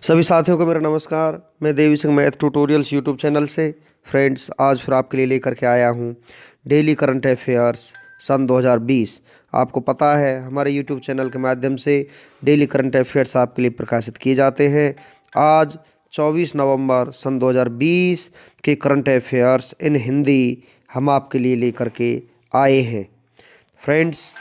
सभी साथियों को मेरा नमस्कार। मैं Devi Singh math tutorials YouTube channel से फ्रेंड्स आज फिर आपके लिए लेकर के आया हूँ डेली करंट अफेयर्स सन 2020। आपको पता है हमारे यूट्यूब चैनल के माध्यम से डेली करंट अफेयर्स आपके लिए प्रकाशित किए जाते हैं। आज 24 नवंबर सन 2020 के करंट अफेयर्स इन हिंदी हम आपके लिए लेकर के आए हैं। फ्रेंड्स,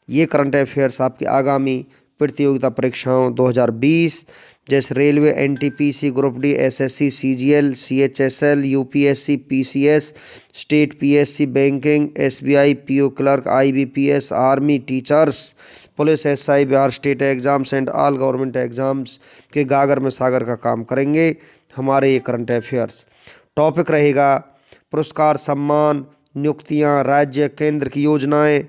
ये करंट अफेयर्स आपकी आगामी प्रतियोगिता परीक्षाओं 2020 जैसे railway, NTPC, group D, SSC, CGL, CHSL, UPSC, PCS, state PSC, banking, SBI, PO clerk, IBPS, army, teachers, police, SI, Bihar state exams and all government exams के गागर में सागर का काम करेंगे हमारे ये करंट अफेयर्स। टॉपिक रहेगा पुरस्कार, सम्मान, नियुक्तियाँ, राज्य केंद्र की योजनाएं,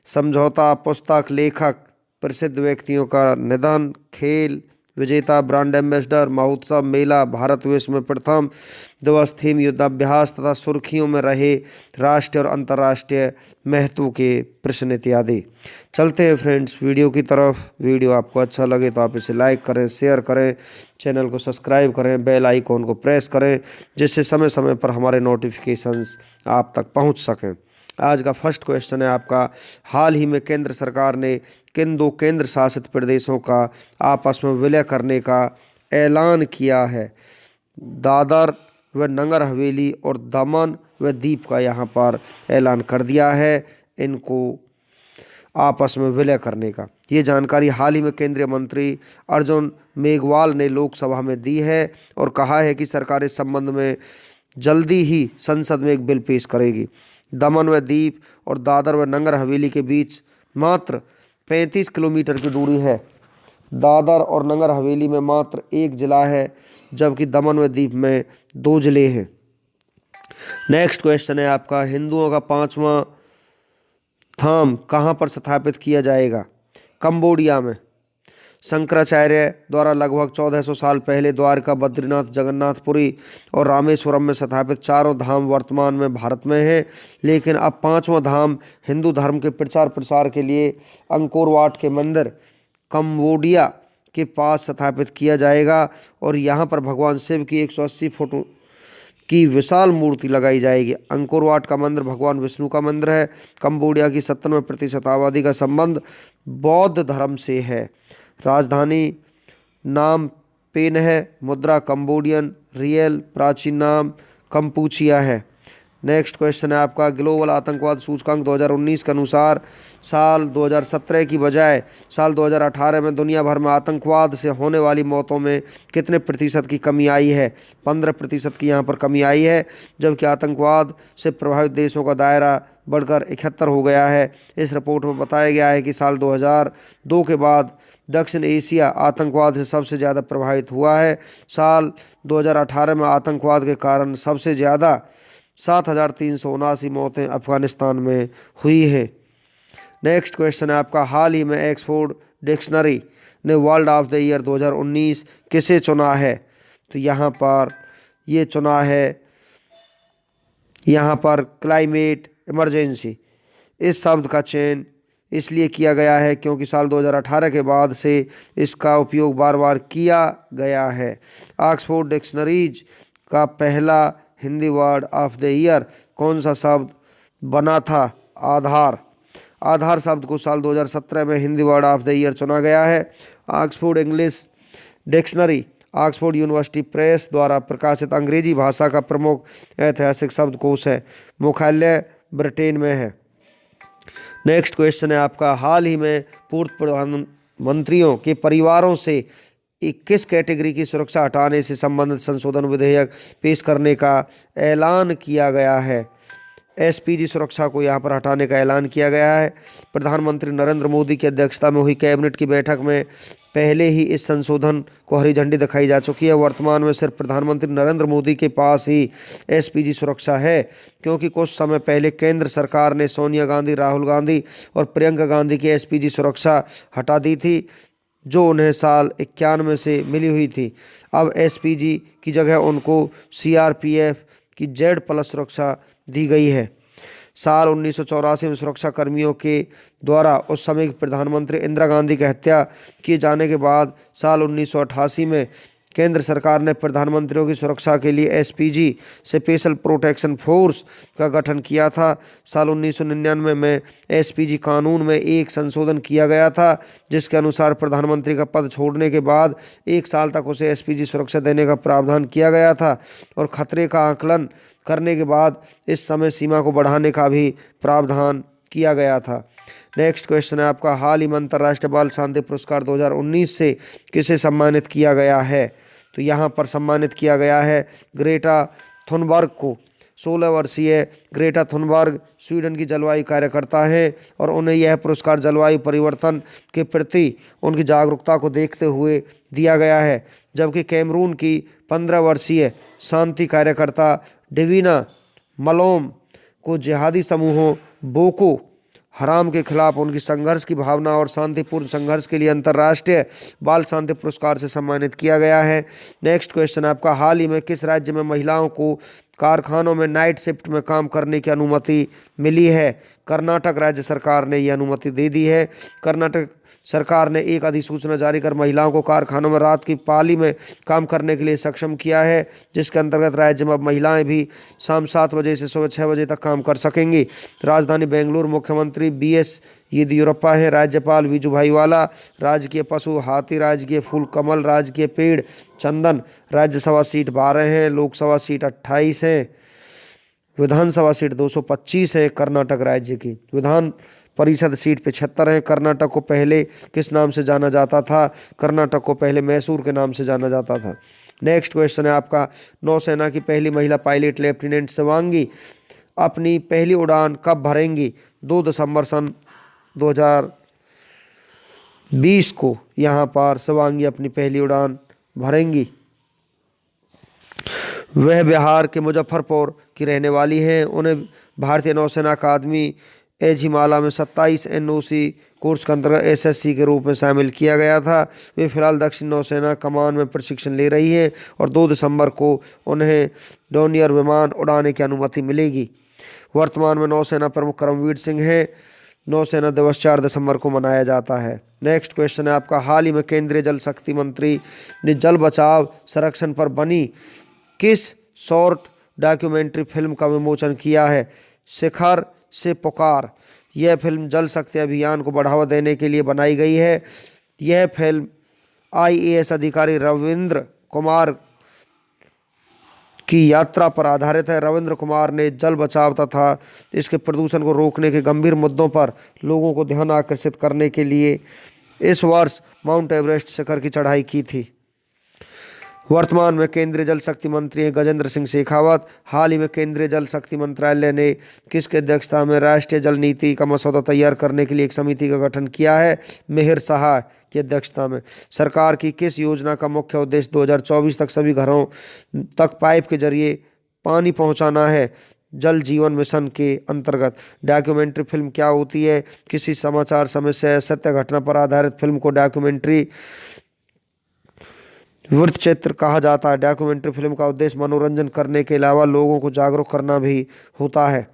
समझौता, पुस्तक, लेखक, प्रसिद्ध व्यक्तियों का निधन, खेल विजेता, ब्रांड एम्बेसडर, महोत्सव, मेला, भारत विश्व में प्रथम दिवस, थीम, युद्धाभ्यास तथा सुर्खियों में रहे राष्ट्रीय और अंतर्राष्ट्रीय महत्व के प्रश्न इत्यादि। चलते हैं फ्रेंड्स वीडियो की तरफ। वीडियो आपको अच्छा लगे तो आप इसे लाइक करें, शेयर करें, चैनल को सब्सक्राइब करें, बेल आइकॉन को प्रेस करें जिससे समय समय पर हमारे नोटिफिकेशंस आप तक पहुंच सकें। आज का फर्स्ट क्वेश्चन है आपका, हाल ही में केंद्र सरकार ने किन दो केंद्र शासित प्रदेशों का आपस में विलय करने का ऐलान किया है? दादर व नगर हवेली और दमन व दीप का यहाँ पर ऐलान कर दिया है इनको आपस में विलय करने का। ये जानकारी हाल ही में केंद्रीय मंत्री अर्जुन मेघवाल ने लोकसभा में दी है और कहा है कि सरकार इस संबंध में जल्दी ही संसद में एक बिल पेश करेगी। दमन व दीप और दादर व नगर हवेली के बीच मात्र 35 किलोमीटर की दूरी है। दादर और नगर हवेली में मात्र एक जिला है जबकि दमन व दीप में 2 जिले हैं। नेक्स्ट क्वेश्चन है आपका, हिंदुओं का 5वां धाम कहाँ पर स्थापित किया जाएगा? कंबोडिया में। शंकराचार्य द्वारा लगभग 1400 साल पहले द्वारका, बद्रीनाथ, जगन्नाथपुरी और रामेश्वरम में स्थापित चारों धाम वर्तमान में भारत में हैं, लेकिन अब 5वां धाम हिंदू धर्म के प्रचार प्रसार के लिए अंकोर वाट के मंदिर कंबोडिया के पास स्थापित किया जाएगा और यहाँ पर भगवान शिव की 180 फुट की विशाल मूर्ति लगाई जाएगी। अंकोर वाट का मंदिर भगवान विष्णु का मंदिर है। कंबोडिया की 97% आबादी का संबंध बौद्ध धर्म से है। राजधानी नाम पेन है। मुद्रा कंबोडियन रियल। प्राचीन नाम कंपूचिया है। नेक्स्ट क्वेश्चन है आपका, ग्लोबल आतंकवाद सूचकांक 2019 के अनुसार साल 2017 की बजाय साल 2018 में दुनिया भर में आतंकवाद से होने वाली मौतों में कितने प्रतिशत की कमी आई है? 15% की यहाँ पर कमी आई है, जबकि आतंकवाद से प्रभावित देशों का दायरा बढ़कर 71 हो गया है। इस रिपोर्ट में बताया गया है कि साल 2002 के बाद दक्षिण एशिया आतंकवाद से सबसे ज़्यादा प्रभावित हुआ है। साल 2018 में आतंकवाद के कारण सबसे ज़्यादा 7,379 मौतें अफगानिस्तान में हुई हैं। नेक्स्ट क्वेश्चन है आपका, हाल ही में ऑक्सफोर्ड डिक्शनरी ने वर्ल्ड ऑफ द ईयर 2019 किसे चुना है? तो यहाँ पर ये चुना है यहाँ पर क्लाइमेट इमरजेंसी। इस शब्द का चयन इसलिए किया गया है क्योंकि साल 2018 के बाद से इसका उपयोग बार बार किया गया है। ऑक्सफोर्ड डिक्शनरीज का पहला Hindi word of the year कौन सा शब्द बना था? आधार। आधार शब्द को साल 2017 में Hindi word of the year चुना गया है। Oxford English dictionary Oxford university press द्वारा प्रकाशित अंग्रेजी भाषा का प्रमुख ऐतिहासिक शब्दकोश है। मुख्यालय ब्रिटेन में है। नेक्स्ट क्वेश्चन है आपका, हाल ही में पूर्व प्रधानमंत्रियों के परिवारों से 21 कैटेगरी की सुरक्षा हटाने से संबंधित संशोधन विधेयक पेश करने का ऐलान किया गया है। एसपीजी सुरक्षा को यहाँ पर हटाने का ऐलान किया गया है। प्रधानमंत्री नरेंद्र मोदी की अध्यक्षता में हुई कैबिनेट की बैठक में पहले ही इस संशोधन को हरी झंडी दिखाई जा चुकी है। वर्तमान में सिर्फ प्रधानमंत्री नरेंद्र मोदी के पास ही एसपीजी सुरक्षा है, क्योंकि कुछ समय पहले केंद्र सरकार ने सोनिया गांधी, राहुल गांधी और प्रियंका गांधी की एसपीजी सुरक्षा हटा दी थी, जो उन्हें साल 91 से मिली हुई थी। अब एसपीजी की जगह उनको सीआरपीएफ की जेड+ सुरक्षा दी गई है। साल 1984 में सुरक्षा कर्मियों के द्वारा उस समय की प्रधानमंत्री इंदिरा गांधी की हत्या किए जाने के बाद साल 1988 में केंद्र सरकार ने प्रधानमंत्रियों की सुरक्षा के लिए एसपीजी स्पेशल प्रोटेक्शन फोर्स का गठन किया था। साल 1999 में एसपीजी कानून में एक संशोधन किया गया था, जिसके अनुसार प्रधानमंत्री का पद छोड़ने के बाद 1 साल तक उसे एसपीजी सुरक्षा देने का प्रावधान किया गया था और खतरे का आकलन करने के बाद इस समय सीमा को बढ़ाने का भी प्रावधान किया गया था। नेक्स्ट क्वेश्चन है आपका, हाल ही में अंतर्राष्ट्रीय बाल शांति पुरस्कार 2019 से किसे सम्मानित किया गया है? तो यहाँ पर सम्मानित किया गया है ग्रेटा थुनबर्ग को। 16 वर्षीय ग्रेटा थुनबर्ग स्वीडन की जलवायु कार्यकर्ता हैं और उन्हें यह पुरस्कार जलवायु परिवर्तन के प्रति उनकी जागरूकता को देखते हुए दिया गया है। जबकि कैमरून की 15 वर्षीय शांति कार्यकर्ता डिवीना मलोम को जिहादी समूहों बोको हराम के खिलाफ उनकी संघर्ष की भावना और शांतिपूर्ण संघर्ष के लिए अंतर्राष्ट्रीय बाल शांति पुरस्कार से सम्मानित किया गया है। नेक्स्ट क्वेश्चन आपका, हाल ही में किस राज्य में महिलाओं को कारखानों में नाइट शिफ्ट में काम करने की अनुमति मिली है? कर्नाटक राज्य सरकार ने यह अनुमति दे दी है। कर्नाटक सरकार ने एक अधिसूचना जारी कर महिलाओं को कारखानों में रात की पाली में काम करने के लिए सक्षम किया है, जिसके अंतर्गत राज्य में अब महिलाएं भी शाम 7 बजे से सुबह 6 बजे तक काम कर सकेंगी। राजधानी बेंगलुरु मुख्यमंत्री बीएस येदियुरप्पा है, राज्यपाल विजुभाई वाला, राजकीय पशु हाथी, राजकीय फूल कमल, राजकीय पेड़ चंदन। राज्यसभा सीट 12 हैं, लोकसभा सीट 28 हैं, विधानसभा सीट 225 है। कर्नाटक राज्य की विधान परिषद सीट 75 है। कर्नाटक को पहले किस नाम से जाना जाता था? कर्नाटक को पहले मैसूर के नाम से जाना जाता था। नेक्स्ट क्वेश्चन है आपका, नौसेना की पहली महिला पायलट लेफ्टिनेंट शिवांगी अपनी पहली उड़ान कब भरेंगी? 2 दिसंबर सन 2020 को यहाँ पर शिवांगी अपनी पहली उड़ान भरेंगी। वह बिहार के मुजफ्फरपुर की रहने वाली हैं। उन्हें भारतीय नौसेना अकादमी एझिमाला में 27 एनओसी कोर्स के अंतर्गत एसएससी के रूप में शामिल किया गया था। वे फिलहाल दक्षिण नौसेना कमान में प्रशिक्षण ले रही हैं और 2 दिसंबर को उन्हें डोनियर विमान उड़ाने की अनुमति मिलेगी। वर्तमान में नौसेना प्रमुख करमवीर सिंह हैं। नौसेना दिवस 4 दिसंबर को मनाया जाता है। नेक्स्ट क्वेश्चन है आपका, हाल ही में केंद्रीय जल शक्ति मंत्री ने जल बचाव संरक्षण पर बनी किस शॉर्ट डॉक्यूमेंट्री फिल्म का विमोचन किया है? शिखर से पुकार। यह फिल्म जल शक्ति अभियान को बढ़ावा देने के लिए बनाई गई है। यह फिल्म आईएएस अधिकारी रविंद्र कुमार की यात्रा पर आधारित है। रविंद्र कुमार ने जल बचाव तथा इसके प्रदूषण को रोकने के गंभीर मुद्दों पर लोगों को ध्यान आकर्षित करने के लिए इस वर्ष माउंट एवरेस्ट शिखर की चढ़ाई की थी। वर्तमान में केंद्रीय जल शक्ति मंत्री हैं गजेंद्र सिंह शेखावत। हाल ही में केंद्रीय जल शक्ति मंत्रालय ने किसकी अध्यक्षता में राष्ट्रीय जल नीति का मसौदा तैयार करने के लिए एक समिति का गठन किया है? मिहिर शाह की अध्यक्षता में। सरकार की किस योजना का मुख्य उद्देश्य 2024 तक सभी घरों तक पाइप के जरिए पानी पहुंचाना है? जल जीवन मिशन के अंतर्गत। डॉक्यूमेंट्री फिल्म क्या होती है? किसी समाचार समस्या या सत्य घटना पर आधारित फिल्म को डॉक्यूमेंट्री वृत्तचित्र कहा जाता है। डॉक्यूमेंट्री फिल्म का उद्देश्य मनोरंजन करने के अलावा लोगों को जागरूक करना भी होता है।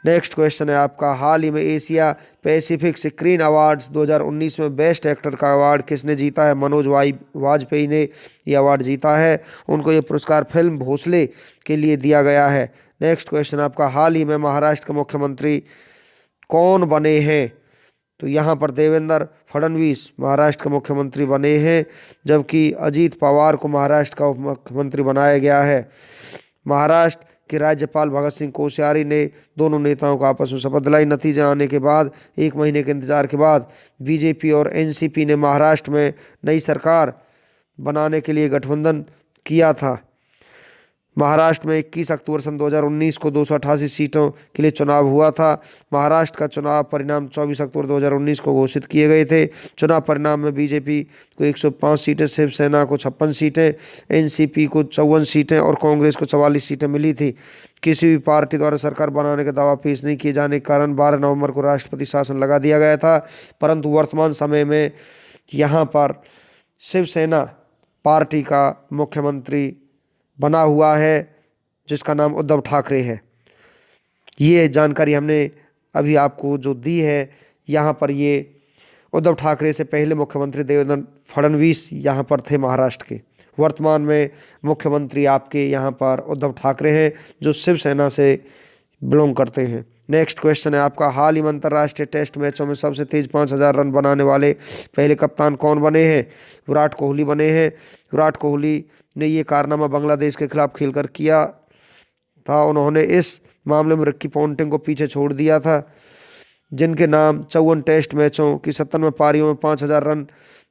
नेक्स्ट क्वेश्चन है आपका, हाल ही में एशिया पैसिफिक स्क्रीन अवार्ड्स 2019 में बेस्ट एक्टर का अवार्ड किसने जीता है? मनोज वाजपेयी ने यह अवार्ड जीता है। उनको ये पुरस्कार फिल्म भोसले के लिए दिया गया है। नेक्स्ट क्वेश्चन आपका, हाल ही में महाराष्ट्र के मुख्यमंत्री कौन बने हैं? तो यहाँ पर देवेंद्र फडणवीस महाराष्ट्र के मुख्यमंत्री बने हैं, जबकि अजीत पवार को महाराष्ट्र का उप मुख्यमंत्री बनाया गया है। महाराष्ट्र के राज्यपाल भगत सिंह कोश्यारी ने दोनों नेताओं को आपस में शपथ दिलाई। नतीजे आने के बाद 1 महीने के इंतजार के बाद बीजेपी और एनसीपी ने महाराष्ट्र में नई सरकार बनाने के लिए गठबंधन किया था। महाराष्ट्र में 21 अक्टूबर सन 2019 को 288 सीटों के लिए चुनाव हुआ था। महाराष्ट्र का चुनाव परिणाम 24 अक्टूबर 2019 को घोषित किए गए थे। चुनाव परिणाम में बीजेपी को 105 सीटें, शिवसेना को 56 सीटें, एनसीपी को 54 सीटें और कांग्रेस को 44 सीटें मिली थी। किसी भी पार्टी द्वारा सरकार बनाने का दावा पेश नहीं किए जाने के कारण 12 नवंबर को राष्ट्रपति शासन लगा दिया गया था। परंतु वर्तमान समय में यहाँ पर शिवसेना पार्टी का मुख्यमंत्री बना हुआ है, जिसका नाम उद्धव ठाकरे है। ये जानकारी हमने अभी आपको जो दी है, यहाँ पर ये उद्धव ठाकरे से पहले मुख्यमंत्री देवेंद्र फडणवीस यहाँ पर थे महाराष्ट्र के। वर्तमान में मुख्यमंत्री आपके यहाँ पर उद्धव ठाकरे हैं, जो शिवसेना से बिलोंग करते हैं। नेक्स्ट क्वेश्चन है आपका, हाल ही में अंतर्राष्ट्रीय टेस्ट मैचों में सबसे तेज 5,000 रन बनाने वाले पहले कप्तान कौन बने हैं? विराट कोहली बने हैं। विराट कोहली ने ये कारनामा बांग्लादेश के खिलाफ खेलकर किया था। उन्होंने इस मामले में रिक्की पॉन्टिंग को पीछे छोड़ दिया था, जिनके नाम 54 टेस्ट मैचों की 97 पारियों में 5,000 रन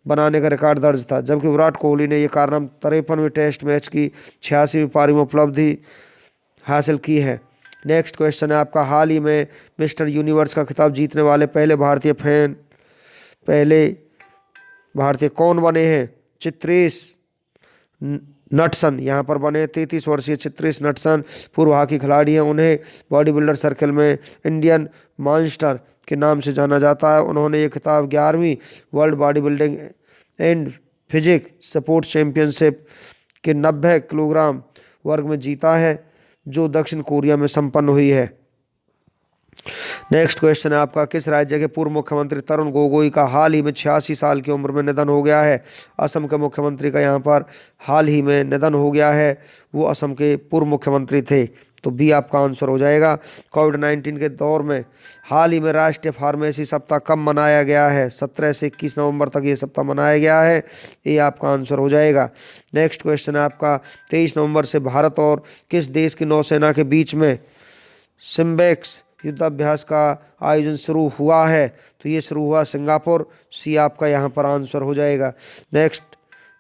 बनाने का रिकॉर्ड दर्ज था, जबकि विराट कोहली ने यह कारनामा 53वें टेस्ट मैच की 86वीं पारी में उपलब्धि हासिल की है। नेक्स्ट क्वेश्चन है आपका, हाल ही में मिस्टर यूनिवर्स का खिताब जीतने वाले पहले भारतीय कौन बने हैं? चित्रेश नटसन यहाँ पर बने। 33 वर्षीय चित्रेश नटसन पूर्व हॉकी खिलाड़ी हैं। उन्हें बॉडी बिल्डर सर्कल में इंडियन मॉन्स्टर के नाम से जाना जाता है। उन्होंने ये खिताब 11वीं world bodybuilding and physique sports championship के 90 किलोग्राम वर्ग में जीता है, जो दक्षिण कोरिया में संपन्न हुई है। नेक्स्ट क्वेश्चन है आपका, किस राज्य के पूर्व मुख्यमंत्री तरुण गोगोई का हाल ही में 86 साल की उम्र में निधन हो गया है? असम के मुख्यमंत्री का यहाँ पर हाल ही में निधन हो गया है। वो असम के पूर्व मुख्यमंत्री थे, तो बी आपका आंसर हो जाएगा। कोविड-19 के दौर में हाल ही में राष्ट्रीय फार्मेसी सप्ताह कब मनाया गया है? 17 से 21 नवंबर तक ये सप्ताह मनाया गया है। ये आपका आंसर हो जाएगा। नेक्स्ट क्वेश्चन है आपका, 23 नवंबर से भारत और किस देश की नौसेना के बीच में सिम्बेक्स युद्धाभ्यास का आयोजन शुरू हुआ है? तो ये शुरू हुआ सिंगापुर। सी आपका यहाँ पर आंसर हो जाएगा। नेक्स्ट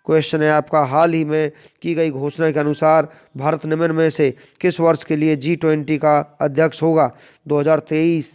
क्वेश्चन है आपका, हाल ही में की गई घोषणा के अनुसार भारत निम्न में से किस वर्ष के लिए G20 का अध्यक्ष होगा? 2023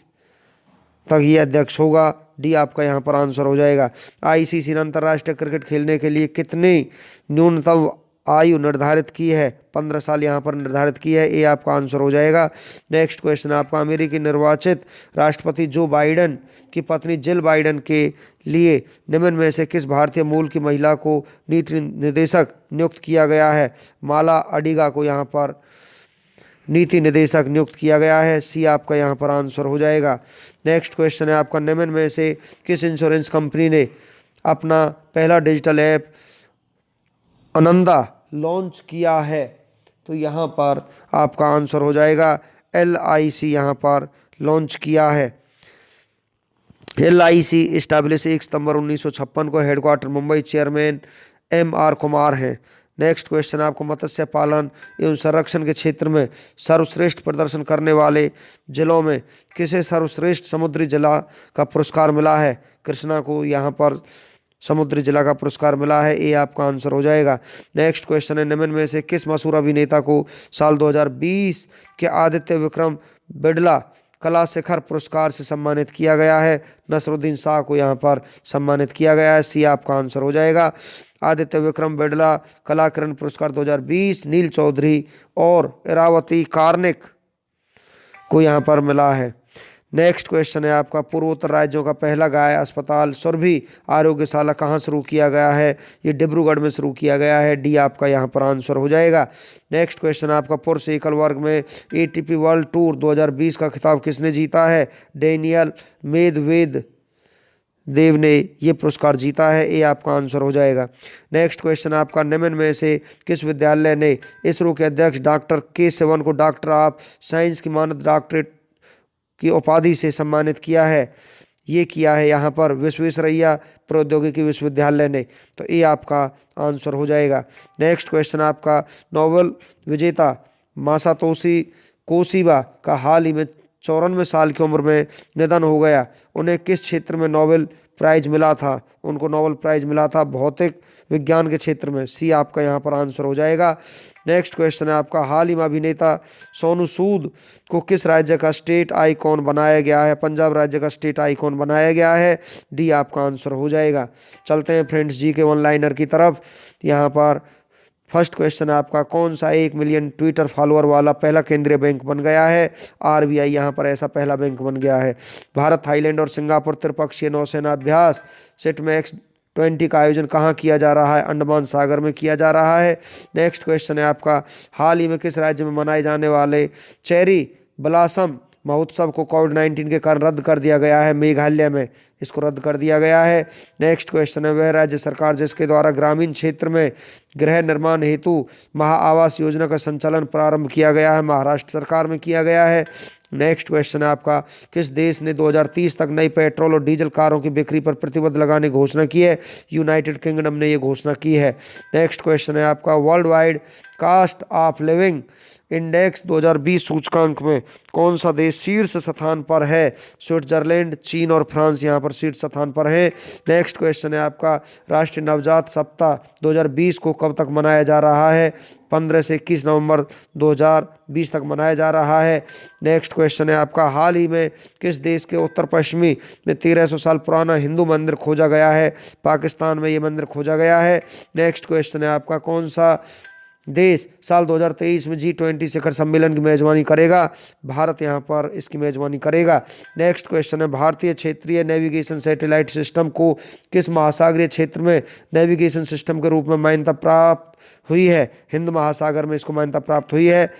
तक ये अध्यक्ष होगा। डी आपका यहाँ पर आंसर हो जाएगा। आईसीसी ने अंतर्राष्ट्रीय क्रिकेट खेलने के लिए कितनी न्यूनतम आयु निर्धारित की है? 15 साल यहाँ पर निर्धारित की है। ये आपका आंसर हो जाएगा। नेक्स्ट क्वेश्चन आपका, अमेरिकी निर्वाचित राष्ट्रपति जो बाइडेन की पत्नी जिल बाइडेन के लिए निम्न में से किस भारतीय मूल की महिला को नीति निदेशक नियुक्त किया गया है? माला अडिगा को यहाँ पर नीति निदेशक नियुक्त किया गया है। सी आपका यहाँ पर आंसर हो जाएगा। नेक्स्ट क्वेश्चन है आपका, निम्न में से किस इंश्योरेंस कंपनी ने अपना पहला डिजिटल ऐप आनंदा लॉन्च किया है? तो यहाँ पर आपका आंसर हो जाएगा LIC यहाँ पर लॉन्च किया है। LIC इस्टेब्लिश 1 सितंबर 1956 को, headquarter Mumbai, chairman MR Kumar हैं। नेक्स्ट क्वेश्चन आपको, मत्स्य पालन एवं संरक्षण के क्षेत्र में सर्वश्रेष्ठ प्रदर्शन करने वाले जिलों में किसे सर्वश्रेष्ठ समुद्री जिला का पुरस्कार मिला है? कृष्णा को यहाँ पर समुद्री जिला का पुरस्कार मिला है। ये आपका आंसर हो जाएगा। नेक्स्ट क्वेश्चन है, निम्न में से किस मशहूर अभिनेता को साल 2020 के आदित्य विक्रम बिड़ला कला शिखर पुरस्कार से सम्मानित किया गया है? नसरुद्दीन शाह को यहाँ पर सम्मानित किया गया है। सी आपका आंसर हो जाएगा। आदित्य विक्रम बिड़ला कला किरण पुरस्कार 2020 नील चौधरी और इरावती कार्निक को यहाँ पर मिला है। नेक्स्ट क्वेश्चन है आपका, पूर्वोत्तर राज्यों का पहला गाय अस्पताल सुरभि आरोग्यशाला कहाँ शुरू किया गया है? ये डिब्रूगढ़ में शुरू किया गया है। डी आपका यहाँ पर आंसर हो जाएगा। नेक्स्ट क्वेश्चन आपका, पुरुष एकल वर्ग में ATP वर्ल्ड टूर 2020 का खिताब किसने जीता है? डेनियल मेदवेदेव ने ये पुरस्कार जीता है। ये आपका आंसर हो जाएगा। नेक्स्ट क्वेश्चन आपका, निम्न में से किस विद्यालय ने इसरो के अध्यक्ष डॉक्टर K सिवन को डॉक्टर ऑफ साइंस की मानद डॉक्टरेट की उपाधि से सम्मानित किया है? ये किया है यहाँ पर विश्वेश्वरैया प्रौद्योगिकी विश्वविद्यालय ने। तो ये आपका आंसर हो जाएगा। नेक्स्ट क्वेश्चन आपका, नोबेल विजेता मासातोशी कोशिबा का हाल ही में 94 साल की उम्र में निधन हो गया। उन्हें किस क्षेत्र में नोबेल प्राइज मिला था? उनको नोबेल प्राइज मिला था भौतिक विज्ञान के क्षेत्र में। सी आपका यहाँ पर आंसर हो जाएगा। नेक्स्ट क्वेश्चन है आपका, हाल ही में अभिनेता सोनू सूद को किस राज्य का स्टेट आइकॉन बनाया गया है? पंजाब राज्य का स्टेट आइकॉन बनाया गया है। डी आपका आंसर हो जाएगा। चलते हैं फ्रेंड्स जी के वन लाइनर की तरफ। यहाँ पर फर्स्ट क्वेश्चन आपका, कौन सा 1 मिलियन ट्विटर फॉलोअर वाला पहला केंद्रीय बैंक बन गया है? RBI यहाँ पर ऐसा पहला बैंक बन गया है। भारत, थाईलैंड और सिंगापुर त्रिपक्षीय नौसेना अभ्यास SITMEX-20 का आयोजन कहाँ किया जा रहा है? अंडमान सागर में किया जा रहा है। नेक्स्ट क्वेश्चन है आपका, हाल ही में किस राज्य में मनाए जाने वाले चेरी ब्लॉसम महोत्सव को कोविड-19 के कारण रद्द कर दिया गया है। मेघालय में इसको रद्द कर दिया गया है। नेक्स्ट क्वेश्चन है, वह राज्य सरकार जिसके द्वारा ग्रामीण क्षेत्र में गृह निर्माण हेतु महाआवास योजना का संचालन प्रारंभ किया गया है। महाराष्ट्र सरकार में किया गया है। नेक्स्ट क्वेश्चन है आपका, किस देश ने 2030 तक नई पेट्रोल और डीजल कारों की बिक्री पर प्रतिबंध लगाने की घोषणा की है? यूनाइटेड किंगडम ने यह घोषणा की है। नेक्स्ट क्वेश्चन है आपका, worldwide cost of living index 2020 सूचकांक में कौन सा देश शीर्ष स्थान पर है? स्विट्जरलैंड, चीन और फ्रांस यहाँ पर शीर्ष स्थान पर है। नेक्स्ट क्वेश्चन है आपका, राष्ट्रीय नवजात सप्ताह 2020 को कब तक मनाया जा रहा है? 15 से 21 नवंबर 2020 तक मनाया जा रहा है। नेक्स्ट क्वेश्चन है आपका, हाल ही में किस देश के उत्तर पश्चिमी में 1300 साल पुराना हिंदू मंदिर खोजा गया है? पाकिस्तान में ये मंदिर खोजा गया है। नेक्स्ट क्वेश्चन है आपका, कौन सा देश साल 2023 में G20 शिखर सम्मेलन की मेजबानी करेगा? भारत यहाँ पर इसकी मेजबानी करेगा। नेक्स्ट क्वेश्चन है, भारतीय क्षेत्रीय नेविगेशन सैटेलाइट सिस्टम को किस महासागरीय क्षेत्र में नेविगेशन सिस्टम के रूप में मान्यता प्राप्त हुई है? हिंद महासागर में इसको मान्यता प्राप्त हुई है।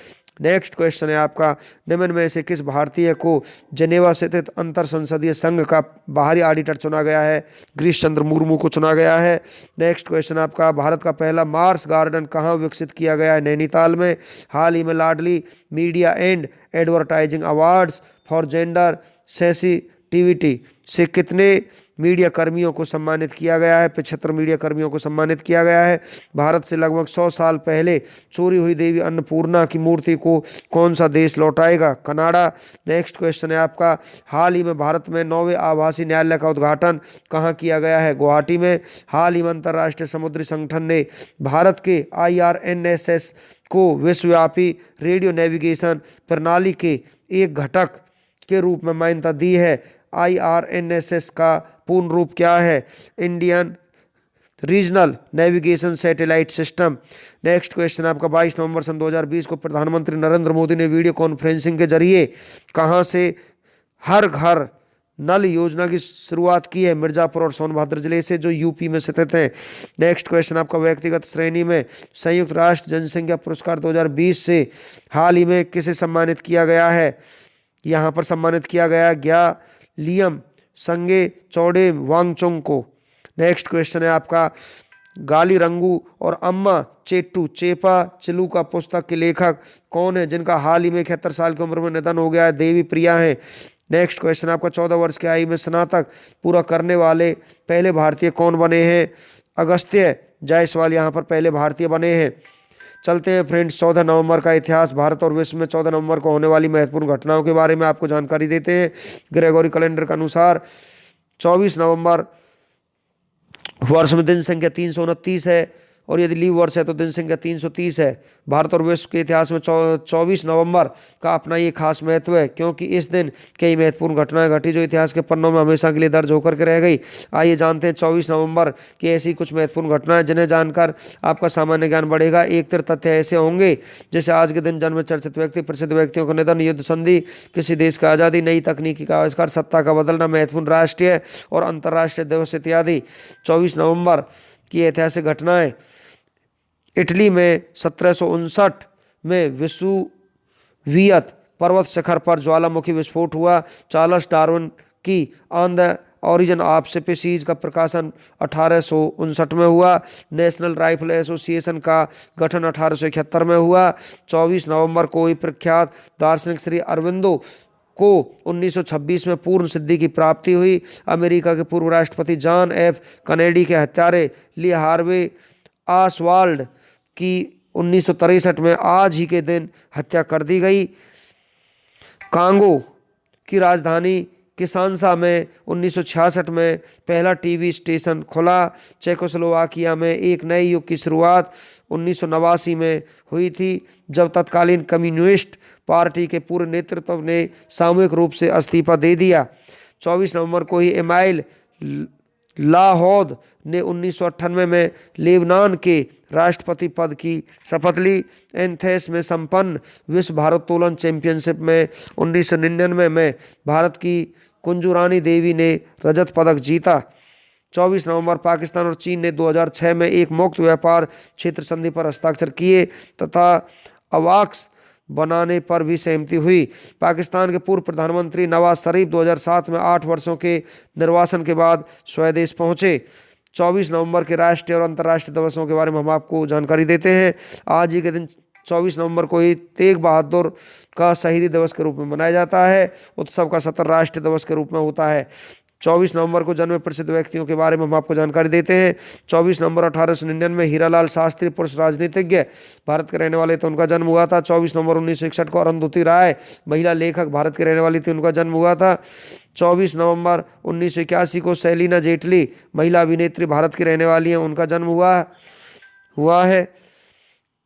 नेक्स्ट क्वेश्चन है आपका, निम्न में से किस भारतीय को जेनेवा स्थित अंतर संसदीय संघ का बाहरी ऑडिटर चुना गया है? गिरीश चंद्र मुर्मू को चुना गया है। नेक्स्ट क्वेश्चन आपका, भारत का पहला मार्स गार्डन कहाँ विकसित किया गया है? नैनीताल में। हाल ही में Ladli media and advertising awards for gender sensitivity से कितने मीडिया कर्मियों को सम्मानित किया गया है? 75 मीडिया कर्मियों को सम्मानित किया गया है। भारत से लगभग 100 साल पहले चोरी हुई देवी अन्नपूर्णा की मूर्ति को कौन सा देश लौटाएगा? कनाडा। नेक्स्ट क्वेश्चन है आपका, हाल ही में भारत में 9वें आभासी न्यायालय का उद्घाटन कहाँ किया गया है? गुवाहाटी में। हाल ही में अंतर्राष्ट्रीय समुद्री संगठन ने भारत के IRNSS को विश्वव्यापी रेडियो नेविगेशन प्रणाली के एक घटक के रूप में मान्यता दी है। IRNSS का पूर्ण रूप क्या है? Indian regional navigation satellite system. Next question आपका, 22 नवंबर सन 2020 को प्रधानमंत्री नरेंद्र मोदी ने वीडियो कॉन्फ्रेंसिंग के जरिए कहां से हर घर नल योजना की शुरुआत की है? मिर्जापुर और सोनभद्र जिले से, जो यूपी में स्थित है। नेक्स्ट क्वेश्चन आपका, व्यक्तिगत श्रेणी में संयुक्त राष्ट्र जनसंख्या पुरस्कार 2020 से हाल ही में किसे सम्मानित किया गया है? यहाँ पर सम्मानित किया गया ग्यालियम संगे चौड़े वांगचुंग को। नेक्स्ट क्वेश्चन है आपका, गाली रंगू और अम्मा चेट्टू चेपा चिलुका पुस्तक के लेखक कौन है जिनका हाल ही में 71 साल की उम्र में निधन हो गया है? देवी प्रिया है। नेक्स्ट क्वेश्चन आपका, 14 वर्ष की आयु में स्नातक पूरा करने वाले पहले भारतीय कौन बने हैं? अगस्त्य जायसवाल यहाँ पर पहले भारतीय बने हैं। चलते हैं फ्रेंड्स, 14 नवंबर का इतिहास। भारत और विश्व में 14 नवंबर को होने वाली महत्वपूर्ण घटनाओं के बारे में आपको जानकारी देते हैं। ग्रेगोरी कैलेंडर के अनुसार 24 नवंबर वर्ष में दिन संख्या 329 है, और यदि लीव वर्ष है तो दिन संख्या 330 है। भारत और विश्व के इतिहास में 24 नवंबर का अपना ये खास महत्व है, क्योंकि इस दिन कई महत्वपूर्ण घटनाएं घटी जो इतिहास के पन्नों में हमेशा के लिए दर्ज होकर के रह गई। आइए जानते हैं 24 नवंबर की ऐसी कुछ महत्वपूर्ण घटनाएं जिन्हें जानकर आपका सामान्य ज्ञान बढ़ेगा। एक तथ्य ऐसे होंगे जैसे आज के दिन जन्म चर्चित व्यक्ति, प्रसिद्ध व्यक्तियों का निधन, युद्ध संधि, किसी देश का आज़ादी, नई तकनीकी का आविष्कार, सत्ता का बदलना, महत्वपूर्ण राष्ट्रीय और अंतर्राष्ट्रीय दिवस इत्यादि। 24 नवंबर की ऐतिहासिक घटनाएं, इटली में 1759 में वेसुवियस पर्वत शिखर पर ज्वालामुखी विस्फोट हुआ। चार्ल्स डार्विन की on the origin of species का प्रकाशन 1859 में हुआ। नेशनल राइफल एसोसिएशन का गठन 1871 में हुआ। 24 नवंबर को ही प्रख्यात दार्शनिक श्री अरविंदो को 1926 में पूर्ण सिद्धि की प्राप्ति हुई। अमेरिका के पूर्व राष्ट्रपति जॉन एफ कैनेडी के हत्यारे ली हार्वे ऑसवाल्ड की 1963 में आज ही के दिन हत्या कर दी गई। कांगो की राजधानी किसानसा में 1966 में पहला टीवी स्टेशन खुला। चेकोस्लोवाकिया में एक नए युग की शुरुआत 1989 में हुई थी, जब तत्कालीन कम्युनिस्ट पार्टी के पूरे नेतृत्व ने सामूहिक रूप से इस्तीफा दे दिया। 24 नवंबर को ही एमाइल लाहौद ने 1998 में लेबनान के राष्ट्रपति पद की शपथ ली। एथेंस में संपन्न विश्व भारोत्तोलन चैंपियनशिप में 1999 में भारत की कुंजू रानी देवी ने रजत पदक जीता। 24 नवंबर पाकिस्तान और चीन ने 2006 में एक मुक्त व्यापार क्षेत्र संधि पर हस्ताक्षर किए तथा अवाक्स बनाने पर भी सहमति हुई। पाकिस्तान के पूर्व प्रधानमंत्री नवाज शरीफ 2007 में 8 वर्षों के निर्वासन के बाद स्वदेश पहुंचे। 24 नवंबर के राष्ट्रीय और अंतर्राष्ट्रीय दिवसों के बारे में हम आपको जानकारी देते हैं। आज ही के दिन 24 नवंबर को ही तेग बहादुर का शहीदी दिवस के रूप में मनाया जाता है। उत्सव का सत्र राष्ट्रीय दिवस के रूप में होता है। 24 नवंबर को जन्मे प्रसिद्ध व्यक्तियों के बारे में हम आपको जानकारी देते हैं। 24 नवंबर 1899 में हीरालाल शास्त्री पुरुष राजनीतिज्ञ भारत के रहने वाले थे, उनका जन्म हुआ था। 24 नवंबर 1961 को अरुंधति राय महिला लेखक भारत के रहने वाली थी, उनका जन्म हुआ था। 24 नवंबर 1981 को सेलिना जेटली महिला अभिनेत्री भारत की रहने वाली हैं, उनका जन्म हुआ है।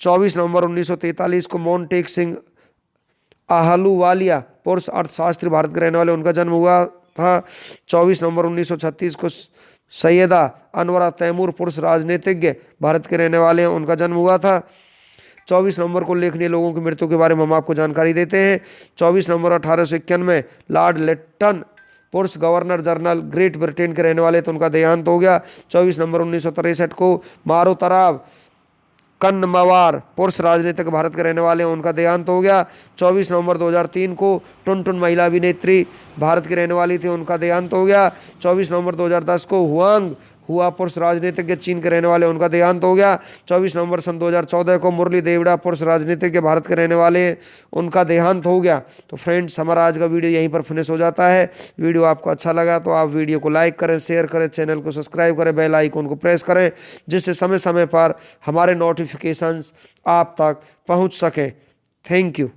24 नवंबर 1943 को मोंटेक सिंह आहलूवालिया पुरुष अर्थशास्त्री भारत के रहने वाले, उनका जन्म हुआ था। 24 नवंबर 1936 को सैयदा अनवरा तैमूर पुरुष राजनीतिज्ञ भारत के रहने वाले हैं, उनका जन्म हुआ था। 24 नवंबर को उल्लेखनीय लोगों की मृत्यु के बारे में हम आपको जानकारी देते हैं। 24 नवंबर 1851 में लॉर्ड लिट्टन पुरुष गवर्नर जनरल ग्रेट ब्रिटेन के रहने वाले, तो उनका देहांत हो गया। 24 नवंबर 1963 को मारुतराव कन्नमवार पुरुष राजनीतिक भारत के रहने वाले हैं, उनका देहांत हो गया। 24 नवंबर 2003 को टुनटुन महिला अभिनेत्री भारत की रहने वाली थी, उनका देहांत हो गया। 24 नवंबर 2010 को हुआंग हुआ पुरुष राजनीतिज्ञ चीन के रहने वाले, उनका देहांत हो गया। 24 नवंबर सन 2014 को मुरली देवड़ा पुरुष राजनीतिज्ञ भारत के रहने वाले, उनका देहांत हो गया। तो फ्रेंड्स, हमारा आज का वीडियो यहीं पर फिनिश हो जाता है। वीडियो आपको अच्छा लगा तो आप वीडियो को लाइक करें, शेयर करें, चैनल को सब्सक्राइब करें, बेल आइकन को प्रेस करें, जिससे समय समय पर हमारे नोटिफिकेशंस आप तक पहुंच सकें। Thank you.